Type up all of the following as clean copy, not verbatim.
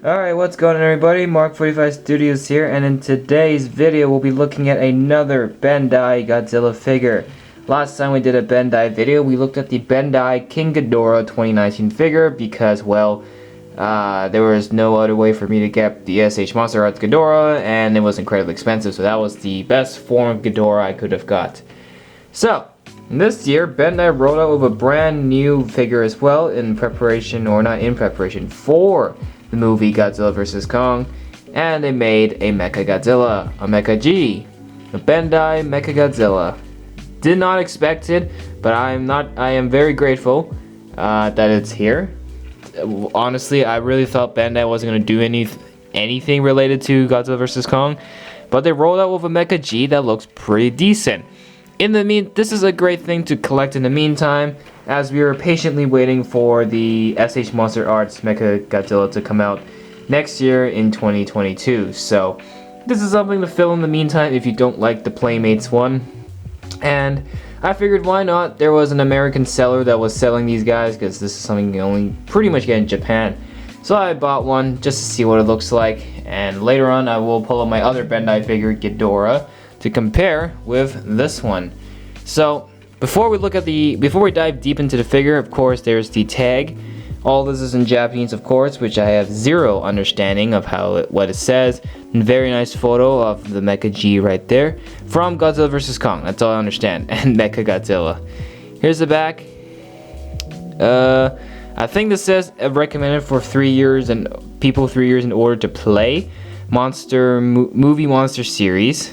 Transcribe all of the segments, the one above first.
Alright, what's going on everybody? Mark45 Studios here, and in today's video we'll be looking at another Bendai Godzilla figure. Last time we did a Bendai video, we looked at the Bendai King Ghidorah 2019 figure because, well, there was no other way for me to get the SH Monster Arts Ghidorah, and it was incredibly expensive, so that was the best form of Ghidorah I could have got. So, this year, Bendai rolled out with a brand new figure as well in preparation, or not in preparation, for the movie Godzilla vs. Kong, and they made a Mechagodzilla, a Mecha-G, a Bendai Mechagodzilla. Did not expect it, but I am very grateful that it's here. Honestly, I really thought Bendai wasn't going to do anything related to Godzilla vs. Kong, but they rolled out with a Mecha-G that looks pretty decent. This is a great thing to collect in the meantime, as we are patiently waiting for the SH Monster Arts Mechagodzilla to come out next year in 2022. So this is something to fill in the meantime if you don't like the Playmates one. And I figured, why not? There was an American seller that was selling these guys, because this is something you can only pretty much get in Japan. So I bought one just to see what it looks like, and later on I will pull up my other Bendai figure, Ghidorah, to compare with this one. So before we dive deep into the figure, of course, there's the tag. All this is in Japanese, of course, which I have zero understanding of what it says. And very nice photo of the Mecha-G right there from Godzilla vs. Kong. That's all I understand. And Mechagodzilla. Here's the back. I think this says recommended for 3 years and people 3 years in order to play movie monster series,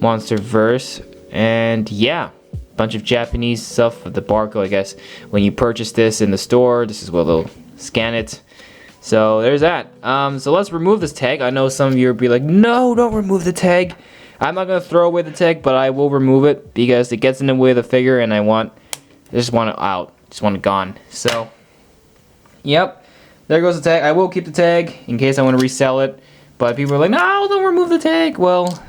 Monsterverse, and yeah. Bunch of Japanese stuff with the barcode. I guess when you purchase this in the store, this is where they'll scan it. So there's that. So let's remove this tag. I know some of you will be like, no, don't remove the tag. I'm not gonna throw away the tag, but I will remove it because it gets in the way of the figure, and I just want it out. Just want it gone. So, yep, there goes the tag. I will keep the tag in case I want to resell it. But people are like, no, don't remove the tag. Well,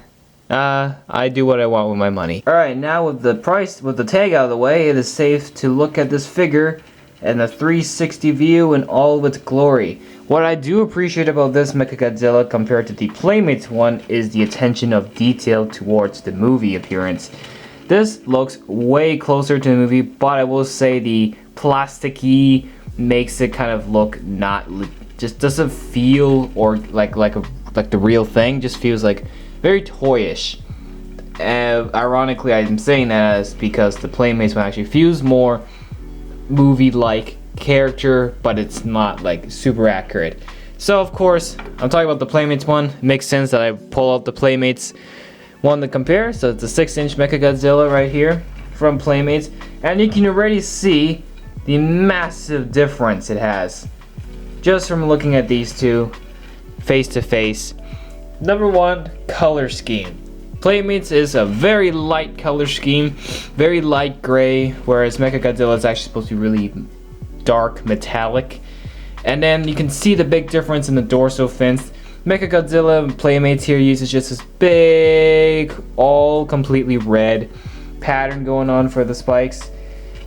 I do what I want with my money. Alright, now with the tag out of the way, it is safe to look at this figure and the 360 view in all of its glory. What I do appreciate about this Mechagodzilla compared to the Playmates one is the attention of detail towards the movie appearance. This looks way closer to the movie, but I will say the plasticky makes it kind of look just doesn't feel or like the real thing. Just feels like very toyish. Ironically, I'm saying that as because the Playmates one actually feels more movie-like character, but it's not like super accurate. So of course, I'm talking about the Playmates one. It makes sense that I pull out the Playmates one to compare. So it's a 6-inch Mechagodzilla right here from Playmates, and you can already see the massive difference it has just from looking at these two face to face. Number one, color scheme. Playmates is a very light color scheme, very light gray, whereas Mechagodzilla is actually supposed to be really dark metallic. And then you can see the big difference in the dorsal fins. Mechagodzilla Playmates here uses just this big, all completely red pattern going on for the spikes.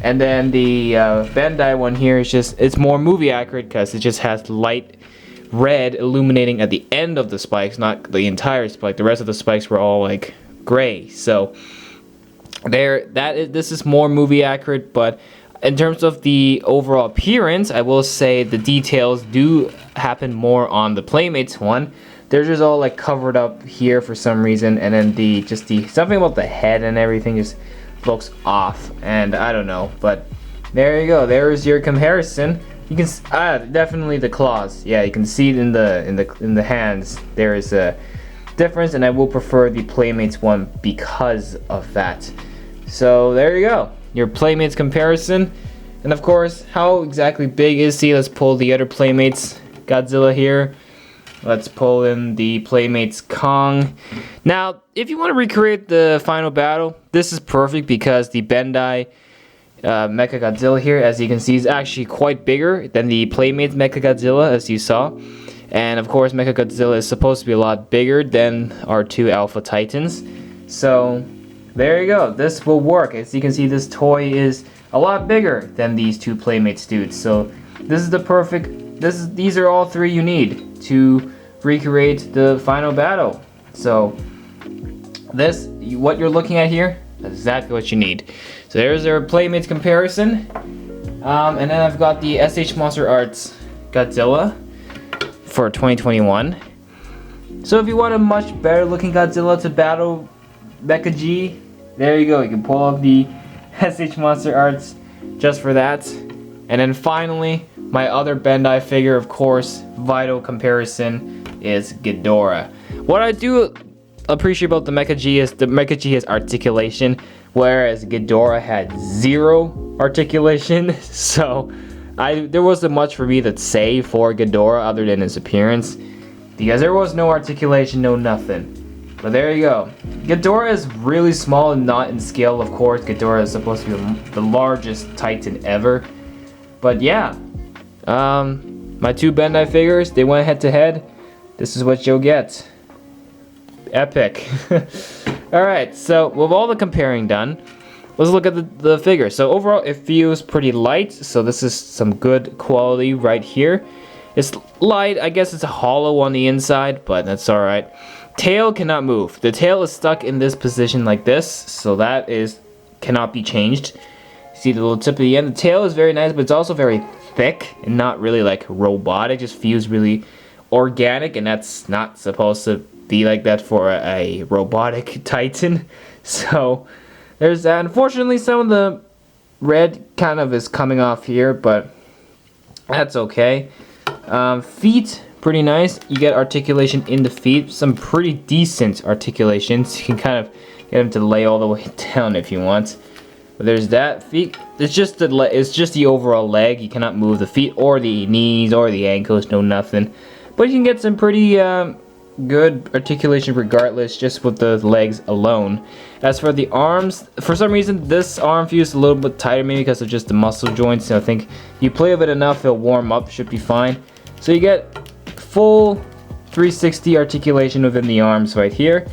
And then the Bendai one here is it's more movie accurate because it just has light red illuminating at the end of the spikes, not the entire spike. The rest of the spikes were all like gray. So this is more movie accurate, but in terms of the overall appearance, I will say the details do happen more on the Playmates one. They're just all like covered up here for some reason, and then something about the head and everything just looks off, and I don't know, but there you go. There's your comparison. You can definitely the claws. Yeah, you can see it in the hands. There is a difference, and I will prefer the Playmates one because of that. So there you go, your Playmates comparison. And of course, how exactly big is he? Let's pull the other Playmates Godzilla here. Let's pull in the Playmates Kong. Now, if you want to recreate the final battle, this is perfect because the Bendai Mechagodzilla here, as you can see, is actually quite bigger than the Playmates Mechagodzilla, as you saw. And of course, Mechagodzilla is supposed to be a lot bigger than our two Alpha Titans. So there you go. This will work. As you can see, this toy is a lot bigger than these two Playmates dudes. So this is the perfect. These are all three you need. to recreate the final battle. So what you're looking at here, that's exactly what you need. So there's our Playmates comparison. And then I've got the SH Monster Arts Godzilla for 2021. So if you want a much better looking Godzilla to battle Mecha G, there you go. You can pull up the SH Monster Arts just for that. And then finally, my other Bendai figure, of course, vital comparison is Ghidorah. What I do appreciate about the Mecha G is the Mecha G has articulation, whereas Ghidorah had 0 articulation. So there wasn't much for me to say for Ghidorah other than his appearance, because there was no articulation, no nothing. But there you go. Ghidorah is really small and not in scale, of course. Ghidorah is supposed to be the largest Titan ever. But yeah, my 2 Bendai figures, they went head to head. This is what you'll get. Epic. Alright, so with all the comparing done, let's look at the figure. So overall, it feels pretty light. So this is some good quality right here. It's light. I guess it's a hollow on the inside, but that's alright. Tail cannot move. The tail is stuck in this position like this, so that cannot be changed. See the little tip at the end? The tail is very nice, but it's also very thick and not really like robotic. It just feels really organic, and that's not supposed to be like that for a robotic Titan. So there's that. Unfortunately, some of the red kind of is coming off here, but that's okay. Feet, pretty nice. You get articulation in the feet, some pretty decent articulations. You can kind of get them to lay all the way down if you want. But there's that. Feet, it's just the overall leg. You cannot move the feet or the knees or the ankles, no nothing. But you can get some pretty good articulation regardless, just with the legs alone. As for the arms, for some reason this arm feels a little bit tighter, maybe because of just the muscle joints. I think you play with it enough, it'll warm up, should be fine. So you get full 360 articulation within the arms right here.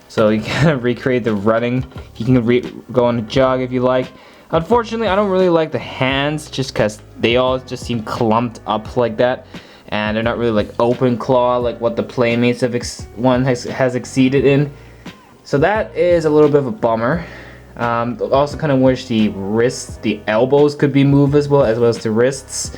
So you can recreate the running. You can go on a jog if you like. Unfortunately, I don't really like the hands, just because they all just seem clumped up like that. And they're not really like open claw like what the Playmates has exceeded in. So that is a little bit of a bummer. Also kind of wish the wrists, the elbows could be moved as well as the wrists.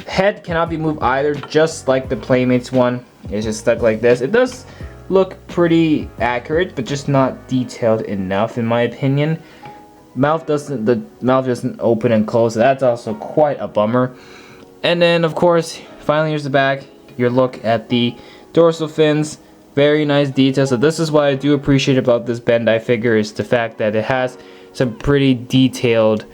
Head cannot be moved either, just like the Playmates one. It's just stuck like this. It does look pretty accurate, but just not detailed enough in my opinion. The mouth doesn't open and close, so that's also quite a bummer. And then of course, finally here's the back. Your look at the dorsal fins. Very nice detail. So this is what I do appreciate about this Bendai figure, is the fact that it has some pretty detailed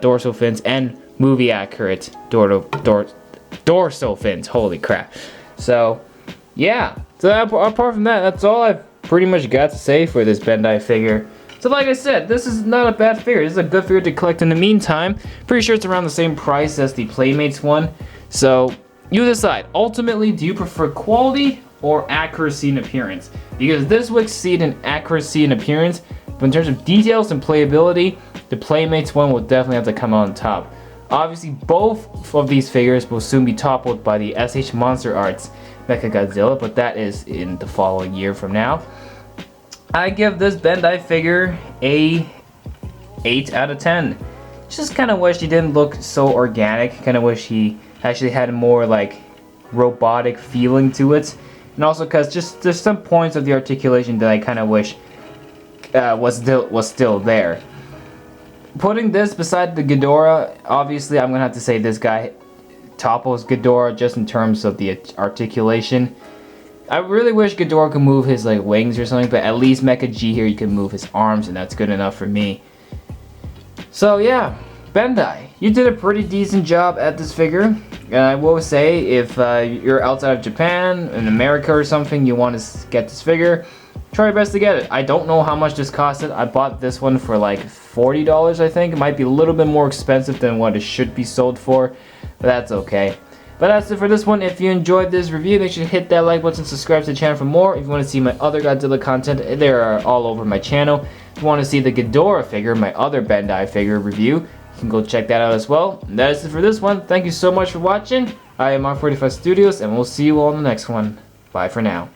dorsal fins and movie accurate dorsal fins. Holy crap. So yeah, so apart from that, that's all I've pretty much got to say for this Bendai figure. So like I said, this is not a bad figure. This is a good figure to collect in the meantime. Pretty sure it's around the same price as the Playmates one. So you decide. Ultimately, do you prefer quality or accuracy and appearance? Because this will exceed in accuracy and appearance, but in terms of details and playability, the Playmates one will definitely have to come out on top. Obviously, both of these figures will soon be toppled by the SH Monster Arts Mechagodzilla, but that is in the following year from now. I give this Bendai figure a 8 out of 10. Just kind of wish he didn't look so organic. Kind of wish he actually had a more like robotic feeling to it. And also because just there's some points of the articulation that I kind of wish was still there. Putting this beside the Ghidorah, obviously I'm gonna have to say this guy topples Ghidorah just in terms of the articulation. I really wish Ghidorah could move his like wings or something, but at least Mecha G here, you can move his arms, and that's good enough for me. So yeah, Bendai, you did a pretty decent job at this figure. And I will say, if you're outside of Japan, in America or something, you want to get this figure, try your best to get it. I don't know how much this costed. I bought this one for like $40, I think. It might be a little bit more expensive than what it should be sold for, but that's okay. But that's it for this one. If you enjoyed this review, make sure to hit that like button, subscribe to the channel for more. If you want to see my other Godzilla content, they are all over my channel. If you want to see the Ghidorah figure, my other Bendai figure review, you can go check that out as well. And that is it for this one. Thank you so much for watching. I am on 45 Studios, and we'll see you all in the next one. Bye for now.